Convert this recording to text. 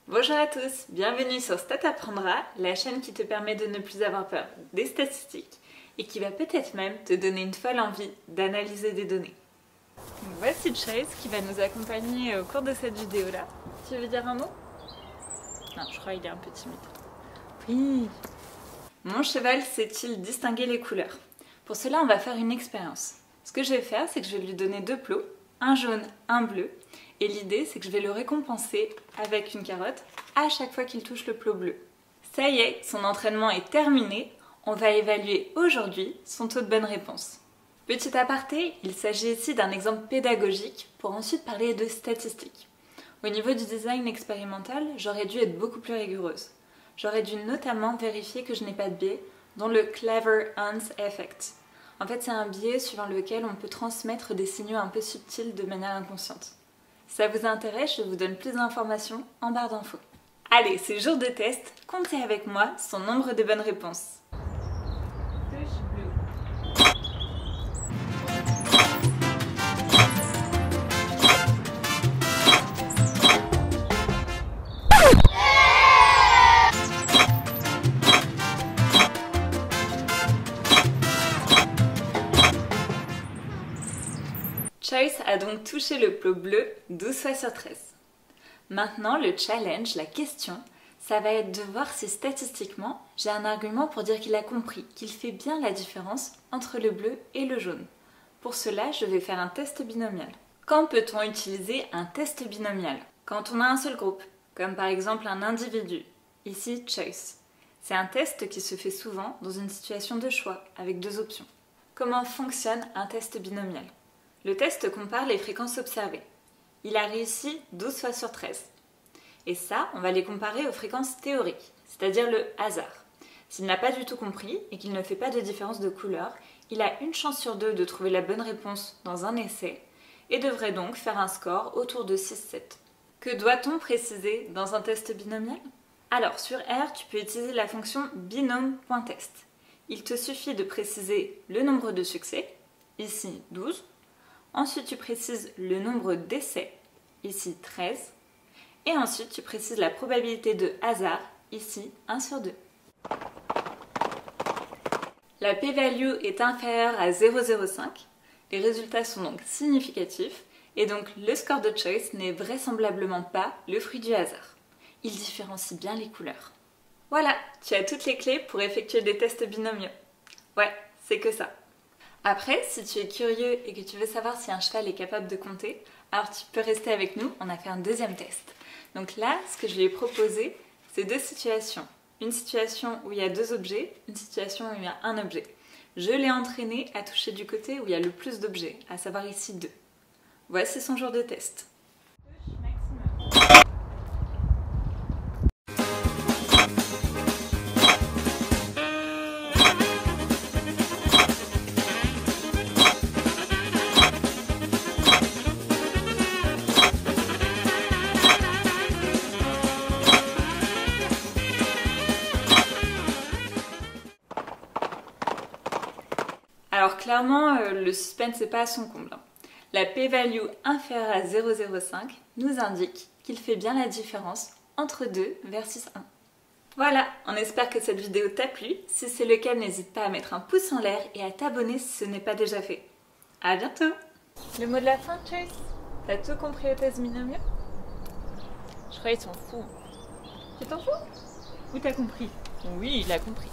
Bonjour à tous, bienvenue sur Stat Apprendra, la chaîne qui te permet de ne plus avoir peur des statistiques et qui va peut-être même te donner une folle envie d'analyser des données. Donc voici Chase qui va nous accompagner au cours de cette vidéo-là. Tu veux dire un mot? Non, je crois qu'il est un peu timide. Oui. Mon cheval sait-il distinguer les couleurs? Pour cela, on va faire une expérience. Ce que je vais faire, c'est que je vais lui donner deux plots, un jaune, un bleu. Et l'idée, c'est que je vais le récompenser avec une carotte à chaque fois qu'il touche le plot bleu. Ça y est, son entraînement est terminé. On va évaluer aujourd'hui son taux de bonne réponse. Petit aparté, il s'agit ici d'un exemple pédagogique pour ensuite parler de statistiques. Au niveau du design expérimental, j'aurais dû être beaucoup plus rigoureuse. J'aurais dû notamment vérifier que je n'ai pas de biais, dont le Clever Hans Effect. En fait, c'est un biais suivant lequel on peut transmettre des signaux un peu subtils de manière inconsciente. Si ça vous intéresse, je vous donne plus d'informations en barre d'infos. Allez, c'est jour de test, comptez avec moi son nombre de bonnes réponses. Touche bleu. Choice a donc touché le plot bleu 12 fois sur 13. Maintenant, le challenge, la question, ça va être de voir si statistiquement, j'ai un argument pour dire qu'il a compris, qu'il fait bien la différence entre le bleu et le jaune. Pour cela, je vais faire un test binomial. Quand peut-on utiliser un test binomial? Quand on a un seul groupe, comme par exemple un individu, ici choice. C'est un test qui se fait souvent dans une situation de choix, avec deux options. Comment fonctionne un test binomial? Le test compare les fréquences observées. Il a réussi 12 fois sur 13. Et ça, on va les comparer aux fréquences théoriques, c'est-à-dire le hasard. S'il n'a pas du tout compris et qu'il ne fait pas de différence de couleur, il a une chance sur deux de trouver la bonne réponse dans un essai et devrait donc faire un score autour de 6-7. Que doit-on préciser dans un test binomial? Alors, sur R, tu peux utiliser la fonction binôme.test. Il te suffit de préciser le nombre de succès, ici 12. Ensuite, tu précises le nombre d'essais, ici 13. Et ensuite, tu précises la probabilité de hasard, ici 1 sur 2. La p-value est inférieure à 0,05. Les résultats sont donc significatifs. Et donc, le score de Choice n'est vraisemblablement pas le fruit du hasard. Il différencie bien les couleurs. Voilà, tu as toutes les clés pour effectuer des tests binomiaux. Ouais, c'est que ça. Après, si tu es curieux et que tu veux savoir si un cheval est capable de compter, alors tu peux rester avec nous, on a fait un deuxième test. Donc là, ce que je lui ai proposé, c'est deux situations. Une situation où il y a deux objets, une situation où il y a un objet. Je l'ai entraîné à toucher du côté où il y a le plus d'objets, à savoir ici 2. Voici son jour de test. Touche maximum. Alors clairement, le suspense n'est pas à son comble. La p-value inférieure à 0,05 nous indique qu'il fait bien la différence entre 2 versus 1. Voilà, on espère que cette vidéo t'a plu. Si c'est le cas, n'hésite pas à mettre un pouce en l'air et à t'abonner si ce n'est pas déjà fait. À bientôt! Le mot de la fin, Chase? T'as tout compris au test binomial? Je crois qu'ils s'en foutent. Tu t'en fous? Ou t'as compris? Oui, il a compris.